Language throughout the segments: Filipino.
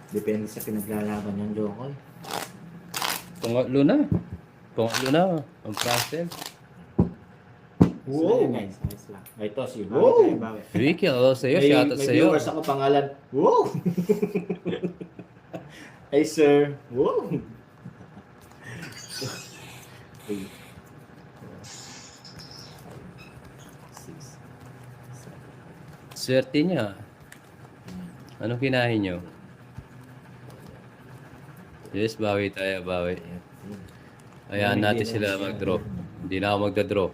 Depende sa pinaglalaban ng Jokoy. Pangatlo na. Pangatlo na. Ang process. Wow! Guys, ayos lang. Ito si Bawi Wow! tayo, bawi. Ricky, hello sa'yo. May, Shoutout may sa'yo. viewers ako pangalan. Wow! Hey sir. Wow! Hey. 6, 7. Swerte niya. Anong kinahin nyo? Yes, bawi tayo, bawi. Hayaan natin sila mag-draw. Hindi na ako magda-draw.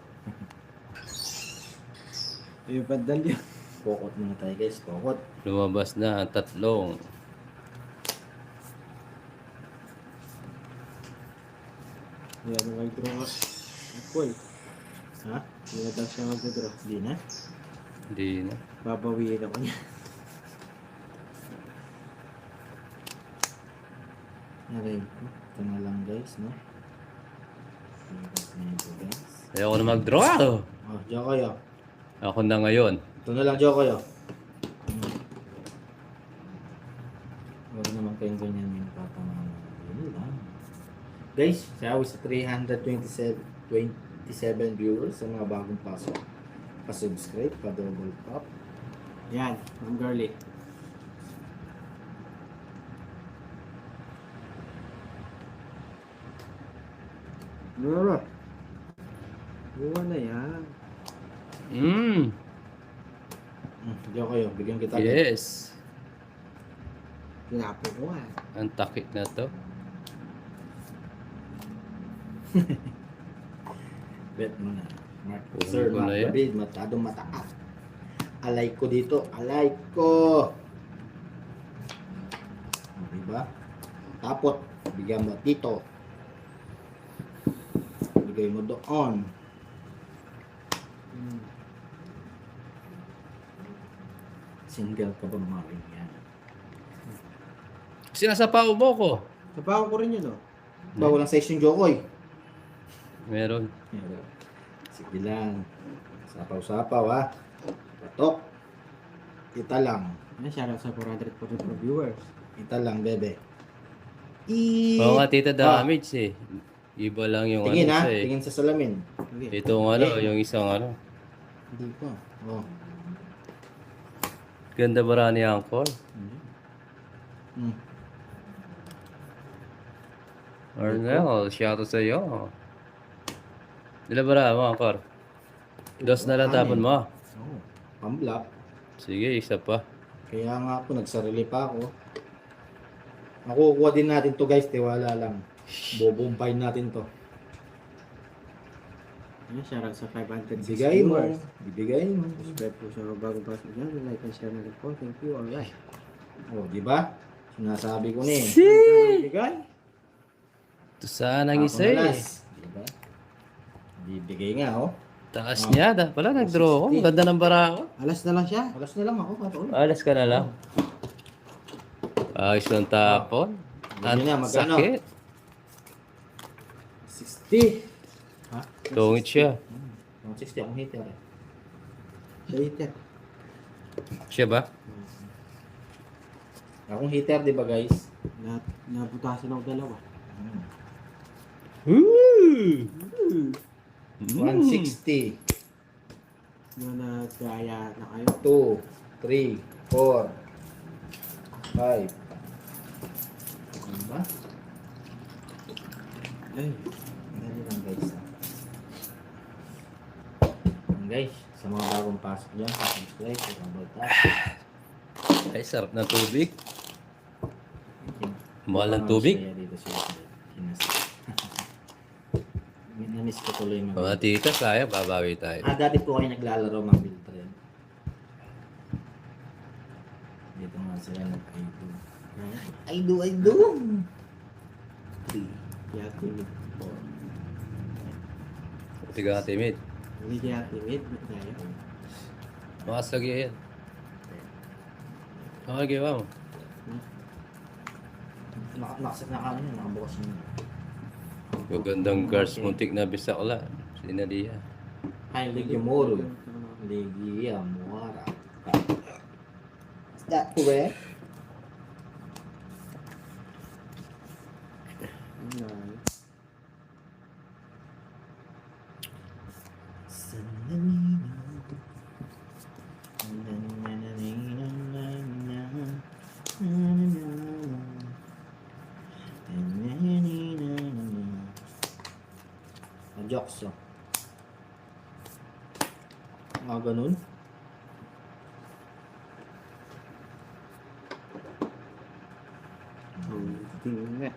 Yung pandal yun. Pokot muna tayo guys. Pokot. Lumabas na ang tatlong. Yan, mag-draw ka. Cool. Ha? Hindi na daw siya mag-draw. Hindi na. Hindi na. Babawiin ako niya. Aray ko. Ito na lang guys, no? Ito na ito guys. Ayoko na mag-draw. Oh, Jokoy oh. Ako na ngayon. Ito na lang Jokoy oh. Huwag naman kayong ganyan yung papangalan. Yun lang. Guys, siya sa 327 viewers sa mga bagong pasok. Pa-subscribe, pa-double tap. Yan, ang girly. Mura. Buwa na yan. Jokoy oh, bigyan kita. Yes. Tinapo ko nga. Ang takik na to. Bet mo na. Mark. Kunin Sir, ko Mark na yan. David, matadong mataas. Alay ko dito. Alay ko. O, diba? Tapot. Bigyan mo dito. Bigay mo doon. Single ka ba maring yan? Sinasapaw mo ko. Nabaho ko rin yun, oh. Ba, walang session Jokoy. Meron. Sige lang. Sapaw-sapaw ha. Patok. Kita lang. Yan, shoutout sa 444 viewers. Kita lang, bebe. Oo nga, tita, damage eh. Iba lang yung Tingin ano ha. sa eh. Tingin sa salamin. Okay. Itong ano, yung isang ano. Hindi pa. Oh. Ganda ba ni Angkor? Hmm. Arnel, shoutout sa'yo. Dilabara mo, Angkor. Dos na lang tapon mo. Oh. Pamblock. Sige, isa pa. Kaya nga ako, nagsarili pa ako. Makukuha din natin to guys. Tiwala lang. Bobombay natin to. Yan, shoutout sa 506 Bigay mo. viewers. Ibigay mo. Subscribe po sa mga bagong pasok dyan. Like and share na rin po. Thank you. Alright. Oh, di ba? Sinasabi ko na eh. Bigay. Ito sana ang Ako isa na eh. last. Di ba? Bibigay nga oh. Taas niya. Pala nag-draw ako. Ang ganda ng bara ako. Alas na lang siya. Alas na lang ako. Katol. Alas ka na lang. Ayos ng tapon. Yan Ang na, magkano? sakit. 60. Ha? Tungit siya. 160 akong hitter eh. Siya hitter. Siya ba? Akong hitter, di ba guys? Naputasan ako dalawa. 160. Yung nagkaya na kayo. 2, 3, 4, 5. Diba? Ay. Ganyan lang guys. Yan guys, sa mga bagong pasok dyan, subscribe, double tap. Ay, sarap ng tubig. Mahal ng tubig. Kaya dito siya. Namiss ko tuloy mag- Mga tita, kaya babawi tayo. dati po kayo naglalaro mga Biltren. Dito nga sila nag-aido. Aido! Kaya timid. Tiga timid. Hindi kaya timid. Ba't tayo? Makasagi yan. Okay, gawa mo. Nakabukas yun. Magandang guards, muntik na bisakla. Sinadia. Ay, Ligimoro. Ligiamora. Is that correct? Wala. Jokes, oh. Ganun. Tingin nga.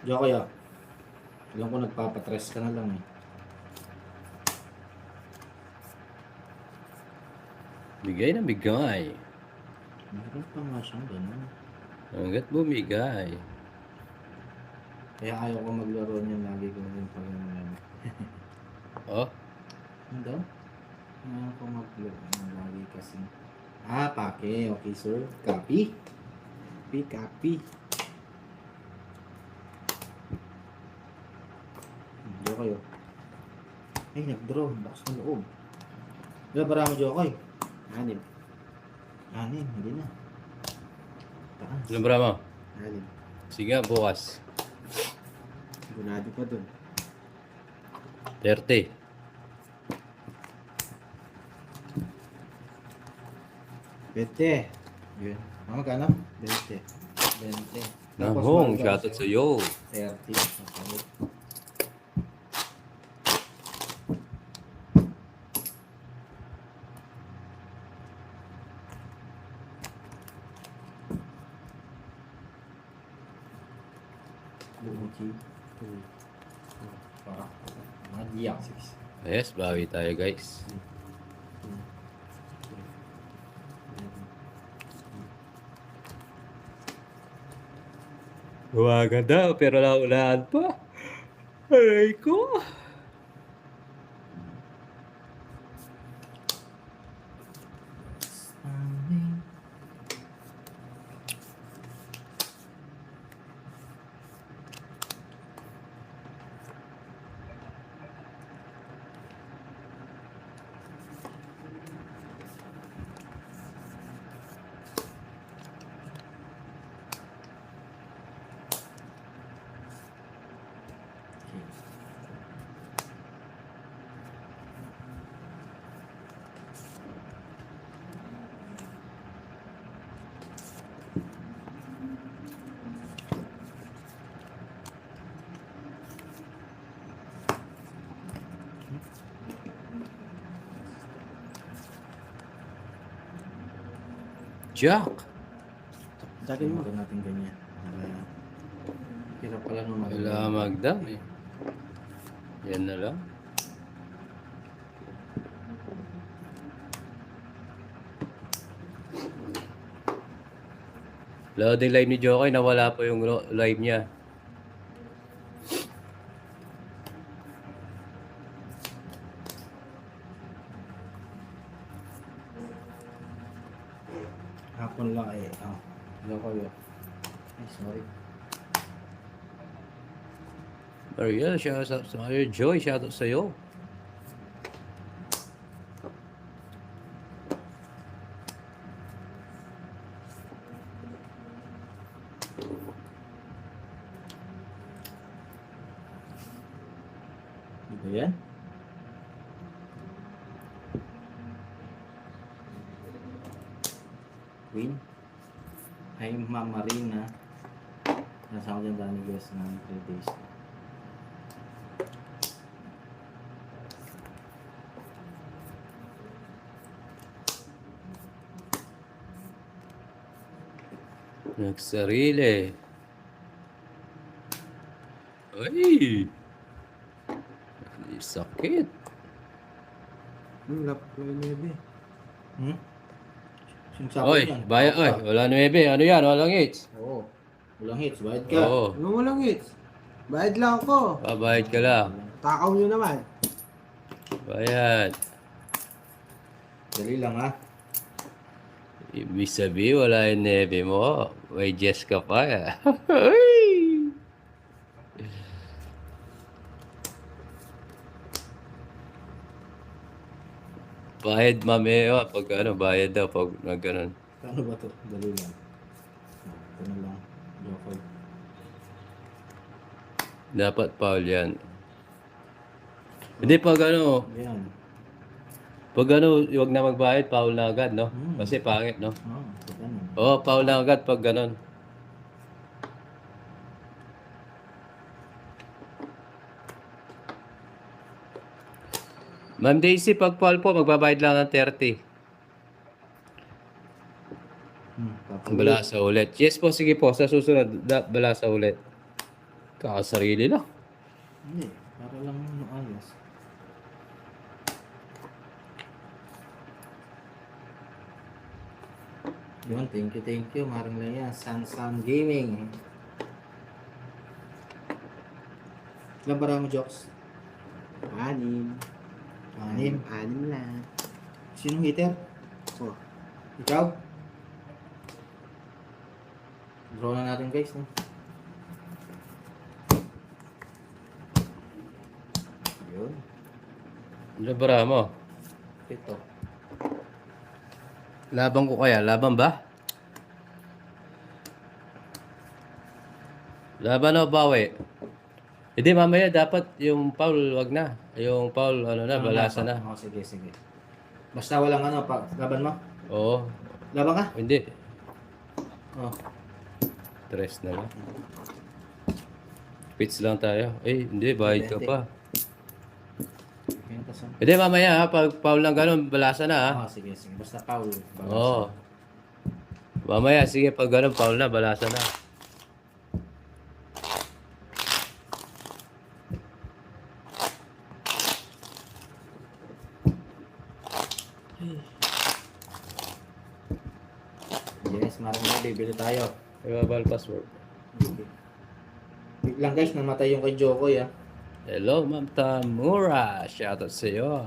Diyo kaya. Alam ko nagpapatres ka na lang eh. Bigay na bigay. Meron pa nga siyang ganun. Hanggat bumigay. Kaya ayaw ko maglaro niyan lagi ko yung pag Oh, ano daw? Ayaw ko maglaro niyan lagi kasi. Pake. Okay sir. Copy. Copy. Diyo kayo. Ay, nag-draw. Bakas ng loob. Wala ba ramo diyo kayo? 6. 6, hindi na. Taas. ano ba mo? 6. Sige, bukas. Sigurado pa dun. 30. Pwede. Yun. Magkano? 20. 20. Nahong, shoutout sa iyo. 30. Okay. Bumuchi. Para. Madiyak. Yes, bawi tayo guys. Gumaganda, pero naunahan pa. Aray ko. Jack. Jakin mo. Ito natin ganyan. Hirap pala nung Wala magdam eh. Yan na lang. Loading live ni Jokoy, nawala po yung live niya. Hapon lang eh. Hello kayo. Ay, sorry. Maria, shoutout sa iyo. Joy, shoutout sa iyo. Di ba yan? Queen. Ay, Ma'am Marina. Nasa ako dyan dami guys ng 3 days. Nagsarili. Ay! Sakit. Lap ko yung nebe. Sinasabi Oy, yan. bayan. Oy, wala 9. Ano yan? Walang hits. Oo. Walang hits. Bayad ka. Oo. Anong walang hits? Bayad lang ako. Babayad ka lang. Takaw nyo naman. Bayad. Dali lang ha. Ibig sabihin, wala yung nebe mo. May Jess ka pa. Ay! Bayad mamaya, pag ano, bayad daw pag nagganon. Paano ba to? Dali lang. Ito na lang. Joker. Dapat foul yan. Hindi pag ano, Ayan. huwag na magbayad, foul na agad, no? Kasi pangit, no? Ito ganun. Oo, foul na agad pag ganon. Ma'am Daisy, pag foul po, magbabayad lang ng 30. Papalit. Balasa ulit. Yes po, sige po. Sa susunod, balasa ulit. Kakasarili lang. Hindi. Para lang maayos. Yun, thank you, Maring Leia. Sansan Gaming. Ilan para mo, Jokes? 6. 6. 6 lang. Sinong hitter? Ako. Ikaw? Draw na natin, guys. No? Yun. Ano bara mo? Ito. Laban ko kaya? Laban ba? Laban o bawi? Hindi, mamaya dapat yung foul, wag na. Yung foul, ano na, balasa na. Oh, sige. Basta walang ano, laban mo? Oo. Laban ka? Hindi. Oh. Tres na lang. Pitch lang tayo. Eh, hindi, bayad ka pa. Hindi, mamaya ha, pag foul lang ganun, balasa na ha. Oh, sige. Basta foul. Oo. Mamaya, sige, pag ganun, foul na, balasa na. Yes, maraming bibili tayo. Ibabal password. Wait lang guys, namatay yung kay Jokoy ah. Hello, Ma'am Tamura. Shoutout sa iyo.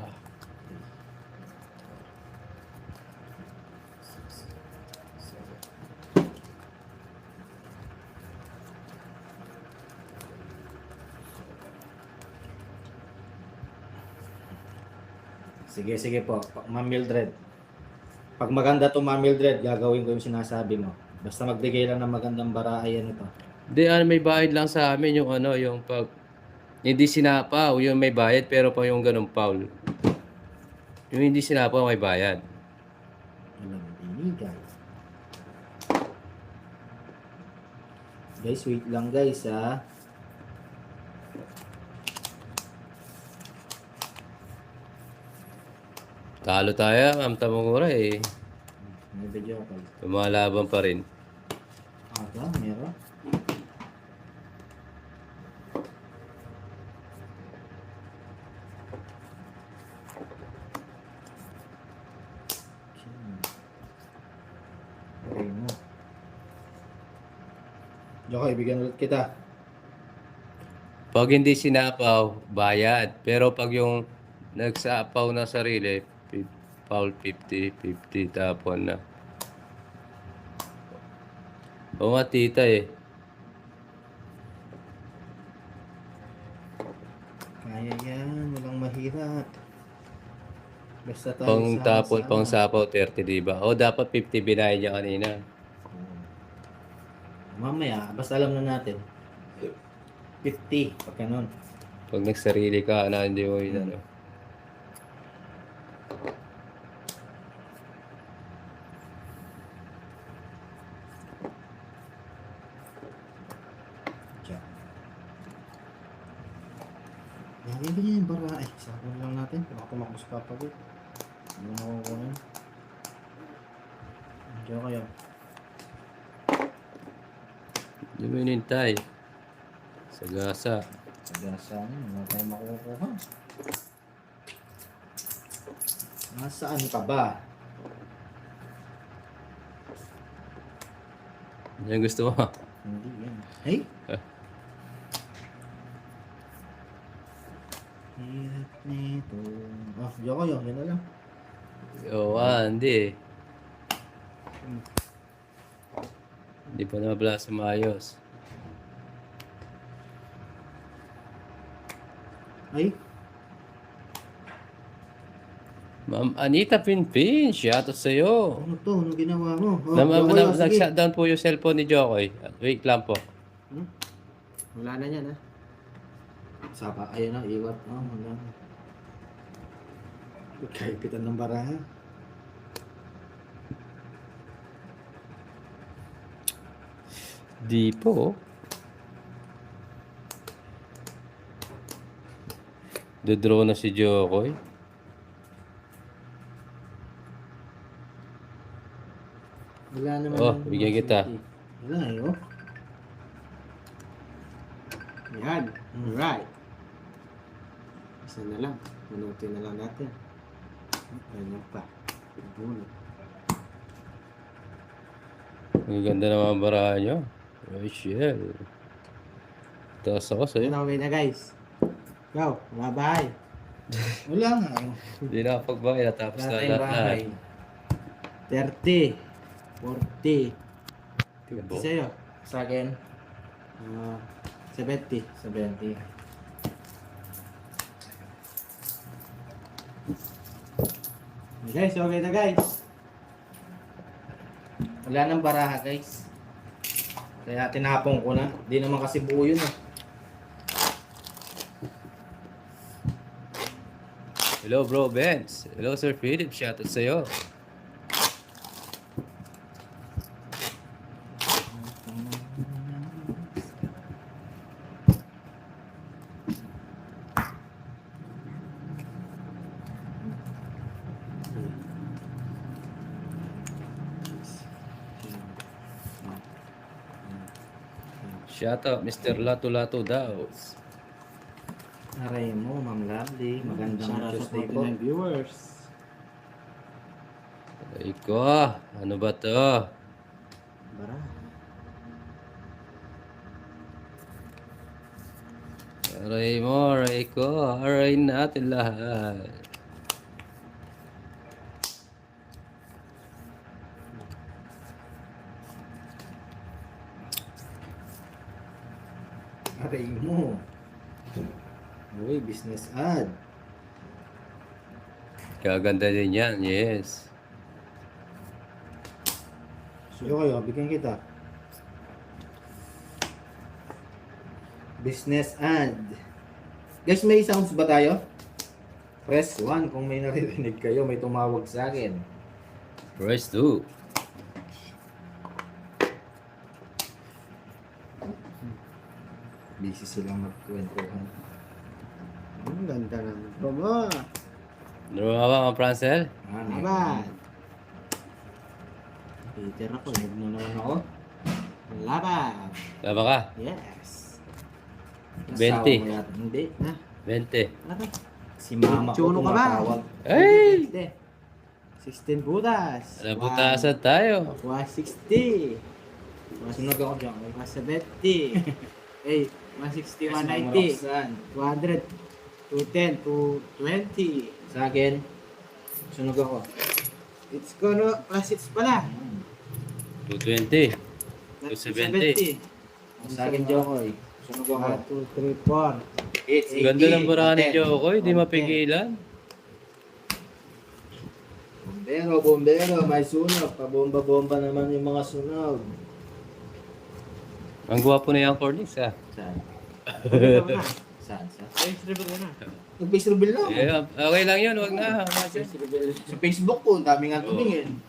Sige po, Ma'am Mildred. Pag maganda to Ma'am Mildred, gagawin ko yung sinasabi mo. Basta magbigay lang ng magandang baraayan ito. Hindi, may bayad lang sa amin yung ano, yung pag hindi sinapaw, yung may bayad pero pa yung ganung foul. Yung hindi sinapaw, may bayad. Alam, binigay. Guys, wait lang guys ha. Talo tayo, Ma'am Tamura eh. May video ako. Lumalaban pa rin. Aga, meron. Okay mo. Joko, ibigyan ulit kita. Pag hindi sinapaw, bayad. Pero pag yung nagsapaw na sarili, foul 50-50 tapon na. Oo nga tita eh. Kaya yan, walang mahirap. Basta tayo Pang tapon, sama-sama. pang sapaw 30, diba? O dapat 50 binayad niya kanina. Mamaya, basta alam na natin. 50, pag ganun. Pag nagsarili ka na hindi mo yun ano. Diyan. Lagi ba niya yung bara? Ay, sakon lang natin. Baka tumakbos papagod. Hindi mo nakukunin. Diyan kayo. Hindi mo inintay. Sagasa. Sagasa na, wala tayong makukuha. Nasaan ka ba? Yan gusto mo. Hindi yan. Hey! Hirap nito. Ah, diyan kayo. Yan na lang. Oo, hindi eh. Hindi pa nabala sa maayos. Ay! Ma'am Anita Pinpin, shoutout sa'yo. Ano to? Ano ginawa mo? Oh, okay, sige. Nag-shutdown po yung cellphone ni Jokoy. Wait lang po. Wala na yan, ha? Saka, ayun na, iwat. Oh, wala na. Kaipitan ng baraha. Di po. Dodraw na si Jokoy. Wala naman. Oh, bigyan kita. Wala eh, oh. Yan. Alright. Isa na lang. Manutin na lang natin. Ganyan pa. Bunot. Ang ganda naman ang barahan nyo. Rachel. Taas ako sa'yo. Ayun, okay na guys. Go. Bye-bye. Wala nga. Oh. Hindi na pagbay. Natapos Wala na tayong bahay. lahat. 30. 40. Tibo. Sa'yo. Sa akin, 70. 70. Guys, okay na guys. Wala nang baraha, guys. Kaya tinapong ko na. Di naman kasi buo yun, eh. Hello bro, Benz. Hello Sir Philip. Shoutout sa'yo. Shoutout Mr. Lato Lato Daos. Aray mo, Ma'am Lovely. Magandang Shoutout sa Tuesday po. 49 viewers. Iko, ano ba to? Bara. Aray mo, aray ko. Aray natin lahat. Aray mo. Uy, business ad. Kaganda din yan, yes. Suyo kayo, bigyan kita. Business ad. Guys, may sounds ba tayo? Press 1 kung may naririnig kayo, may tumawag sa akin. Press 2. Busy silang magkwentuhan. Ang ganda naman. Promo. Ano ba mga Francel? Laban. Peter ako. Sunod na naman ako. Laban. Tama ka? Yes. 20. Asawa mo yata. Hindi. Na. 20. Ano ba? Si mama ko Tsuno ka ba? tumatawag. Ay! 16 butas. Alam butasan tayo. 160. Sunog ako dyan. 170. Eh, 160, 190. 200. 210, 220. Sa akin, sunog ako. It's gonna, plus it's pala. 220. 270. Sa akin, Jokoy. Sunog ako. 1, 2, 3, 4. It's Ganda ng barahan ni 10. Jokoy. Di mapigilan. Bombero, bombero, may sunog. Pabomba-bomba naman yung mga sunog. Ang gwapo na yung Cornix ah. Saan? Ano na? Saan? Saan? Face reveal na. Nag-face reveal lang. Yeah, okay lang yun. Wag na. Sa Facebook ko, ang dami nga tumingin.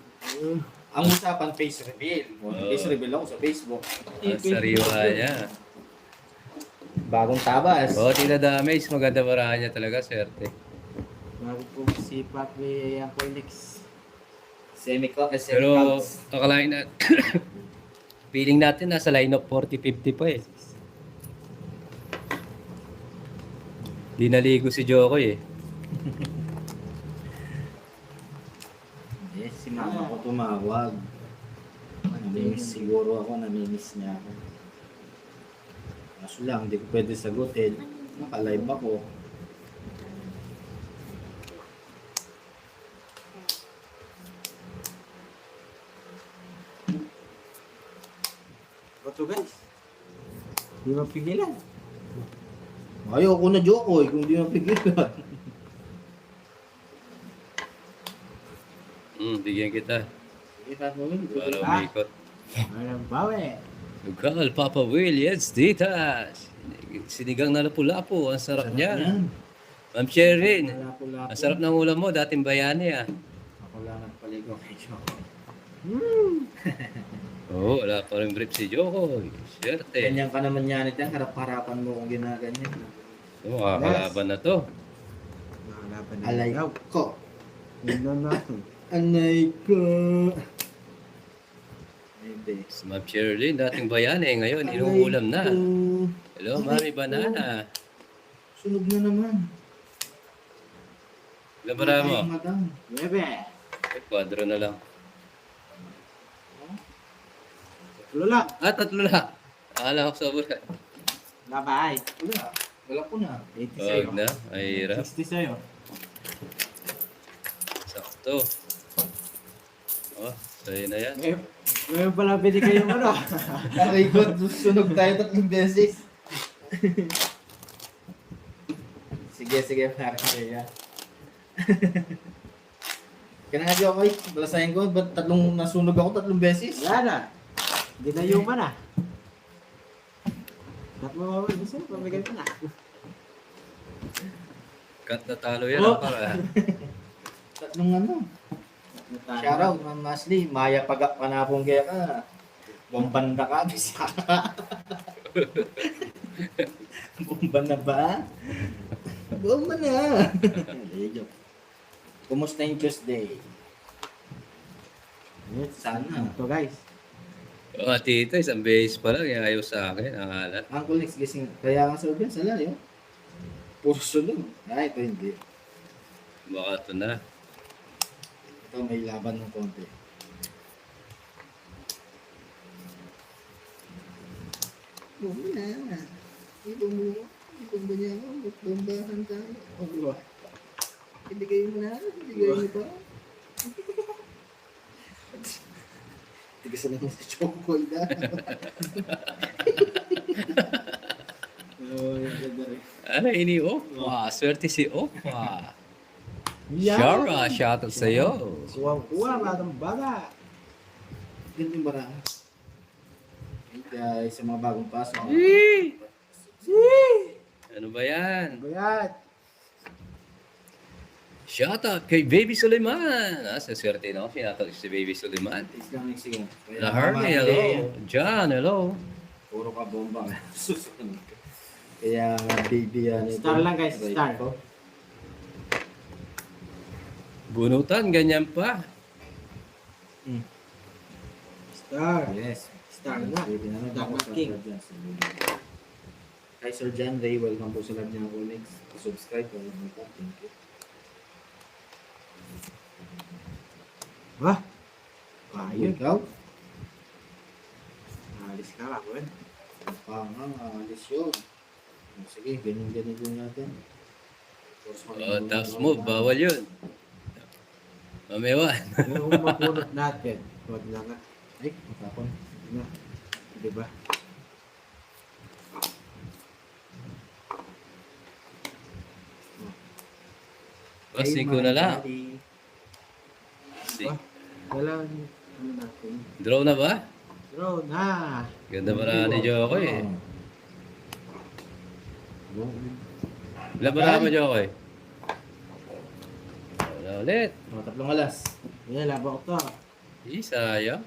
Ang usapan, face reveal. Face reveal ako sa Facebook. Ang sariwa niya. Bagong tabas. Oh, tila damage. Maganda barahan niya talaga. Swerte. Bago po si Papi ang Phoenix. Pero akalain na feeling natin nasa line of 40-50 pa eh. Di naligo si Jokoy eh. Yes, si mama ko tumawag. Namimiss siguro ako, namimiss niya ako. Kaso lang, hindi ko pwede sagutin. Naka-live ako. Ito guys. Di mapigilan. Ayoko na Jokoy kung di mapigilan. Bigyan kita. Sige, Papa Will. Para umikot. Walang bawi. Lugal, Papa Will, yes, titas. Sinigang na lapu-lapu, ang sarap niya. Yan. Ma'am Sherin, Lapo-lapo. ang sarap ng ulam mo, dating bayani ah. Ako lang nagpaligaw kay Choco. Oo, wala pa rin brief si Joko. Swerte. Ganyan ka naman yan ito. Harap-harapan mo kung ginaganyan. Oo, makakalaban na to. Nakalaban na Alay ikaw. ko. Yun na natin. Anay ko. Hindi. Si Ma'am Sherilyn, dating bayani, ngayon inuulam na. Hello, Mami Banana. Sunog na naman. Labara mo. Ay, madam. Bebe. Kwadro na lang. Tulo lang. Tatlo lang. Akala ko sa bulan. Bye-bye. Wala. Wala ko na. 80 sa'yo. Huwag na, ay hirap. 60 sa'yo. Sakto. Oh, sa'yo na yan. Ngayon pala binigay yung ano. Aray ko, sunog tayo 3 beses. Sige, parang kaya. Kaya nga di ako ay, balasahin ko, ba't nasunog ako 3 beses? Wala na. Hindi na yuman na. Dapat mo gusto mo, pamigay ka na. Cut na talo yan. Oh. Para. 3 ano. Shoutout, Ma'am Masli. Maya pagak ka na pong kaya ka. Bombanda ka, bisa ka. Bomba na ba? Bomba na. Joke. Kumusta yung Tuesday? Sana. Ito guys. Oh, tito, isang beses pa lang. Ayaw sa akin. Ang alat. Uncle next gising. Kaya nga sa ugan, sala yun. Puro sunog. Ay, ito hindi. Baka ito na. Ito may laban ng konti. Bomba na. Ibomba niya ako. Bombahan tayo. Oh, ibigay mo na. Ibigay mo pa. Tigas na naman sa chocolate na. Oh, yung ganda rin. Ano, ini Opa. Swerte si Opa. Yan. Shara, shoutout sa'yo. Kuwang-kuwang, batang bata. Ganda yung barang. Hey guys, sa mga bagong pasok. Ano ba yan? Bayat. Shoutout kay Baby Suleiman. Sa swerte na ako, shoutout si Baby Suleiman. Is lang next sige. La Harley, hello. John, hello. Puro ka bomba. Susunod ka. Kaya baby yan. ito. Star lang, guys, Right star. ko. Bunutan, ganyan pa. Star. Yes. Star na. Baby na. Dagmag King. Hi Sir John Ray, welcome po sa live niya ako next. Subscribe po. Thank you. Wah. Ayun. Ikaw? Alis ka lang, wen. Alis yun. Sige, ganyan po natin. Tough move, bawal yun. Mamewan. Yung mapulot natin. Huwag na nga. Ay, matapon. Na. Diba? Pasing ko na lang. Wah. Wala. Ano natin? Draw na ba? Draw na. Ganda para ni Joko eh. Labara mo Joko eh. Wala ulit. Tatlong alas. Yan, laba ko to. Sayang.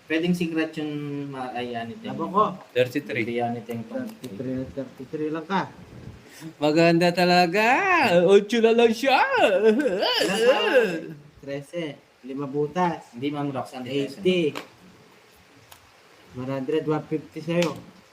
Pwedeng secret yung maayanit Laba ko. 33. Maayanit yung 33 na 33 lang ka. Maganda talaga. 8 na lang siya. 13. 5 butas. Hindi Ma'am Roxanne. 80. 100, 150 sa'yo.